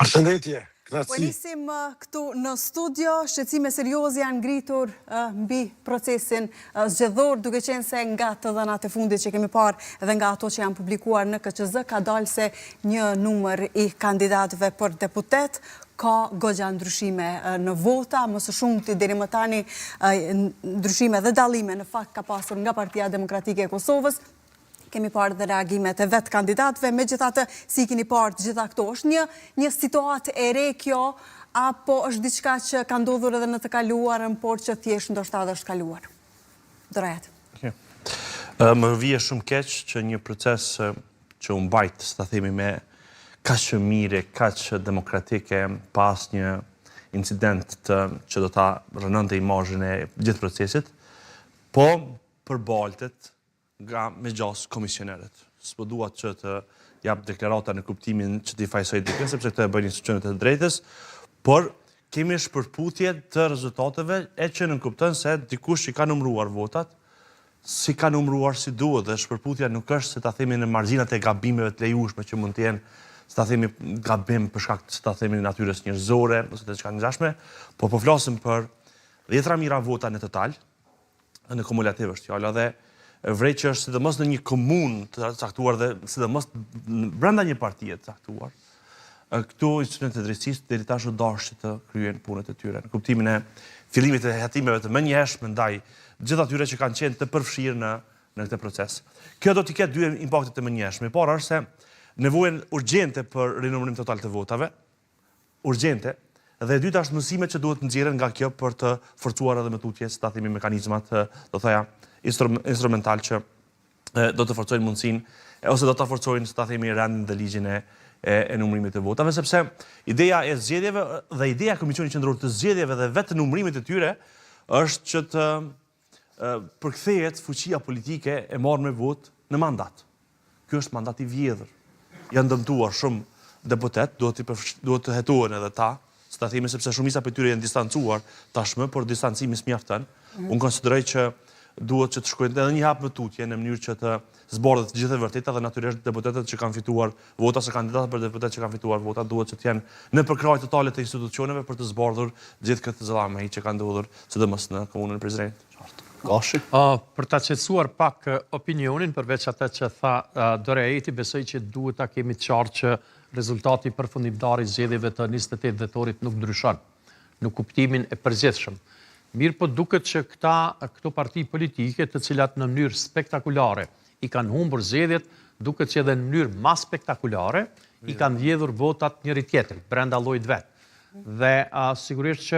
Përshëndetje, Po knatësi. nisim këtu në studio, shqetësime serioze janë ngritur mbi procesin zgjedhor, duke qenë se nga të dhënat e fundit që kemi parë dhe nga ato që janë publikuar në KQZ, ka dalë se një numër i kandidatëve për deputet, ka goxha ndryshime në vota, më së shumti deri më tani ndryshime dhe dallime në fakt ka pasur nga Partia Demokratike e Kosovës. Kemi parë dhe reagimet e vetë kandidatëve, megjithatë si keni parë të gjitha këto. Është një situatë e re kjo, apo është diçka që ka ndodhur edhe në të kaluarën, por që thjesht ndoshta edhe është kaluar? Dorajet. Më vije shumë keq që një proces që u mbajt, s'ta themi me kaq mire, kaq demokratike, pas një incident që do ta rënonte imazhin e gjithë procesit, po përbaltet nga me gjas komisionerët. S'po dua që të jap deklarata në kuptimin që t'i fajsoj dikën, sepse këtë e bëjnë institucionet e drejtës, por kemi shpërputje të rezultateve e që nënkupton se dikush që ka numëruar votat, si ka numëruar si duhet, dhe shpërputja nuk është se ta themi në margjinat e gabimeve të lejueshme që mund të jenë, se ta themi gabim për shkak të, se ta themi, natyrës njerëzore ose të çka ngjashme, por po flasim për 10 mijëra vota në total, në kumulativ është fjala, dhe vrej që është sidomos në një komunë të caktuar dhe sidomos brenda një partie të caktuar, këtu institucionet e drejtësisë deri tash u dashur të kryejnë punët e tyre në kuptimin e fillimit të hetimeve të menjëhershme ndaj gjithë atyre që kanë qenë të përfshirë në këtë proces. Kjo do t'i ketë dy impakte të menjëhershme. Para është se nevojën urgjente për rinumërim total të votave, urgjente, dhe e dyta është mësimet që duhet nxjerren nga kjo për të forcuar edhe më tutje, si ta themi, mekanizmat, do thoya, instrumental që do të forcojnë mundësinë ose do të forcojnë, si ta themi, rendin dhe ligjin e numërimit të votave, sepse ideja e zgjedhjeve dhe ideja e Komisionit Qendror të zgjedhjeve dhe vetë numërimit të tyre është që të përkthehet fuqia politike e marrë me vot në mandat. Ky është mandat i vjedhur. Janë dëmtuar shumë deputet, duhet të hetohen edhe ta, si ta themi, sepse shumica prej tyre janë distancuar tashmë, por distancimi s'mjafton. Unë konsideroj që duhet që të shkojnë edhe një hap më tutje në mënyrë që të zbardhet të gjithë e vërteta dhe natyrisht deputetët që kanë fituar vota ose kandidatët për deputet që kanë fituar vota duhet që të jenë në përkrahje totale të institucioneve për të zbardhur gjithë këtë zëllame që kanë ndodhur sidomos në komunën e Prizrenit. Gashi. Për ta qetësuar pak opinionin, përveç atë që tha Dorejti, besoj që duhet ta kemi të qartë që rezultati përfundimtar i zgjedhjeve të 28 dhjetorit nuk ndryshon në kuptimin e përgjithshëm. Mirë po duket që këto parti politike të cilat në mënyrë spektakulare i kanë humbur zgjedhjet, duket që edhe në mënyrë ma spektakulare i kanë vjedhur votat njëri tjetrit brenda llojit vet. Dhe sigurisht që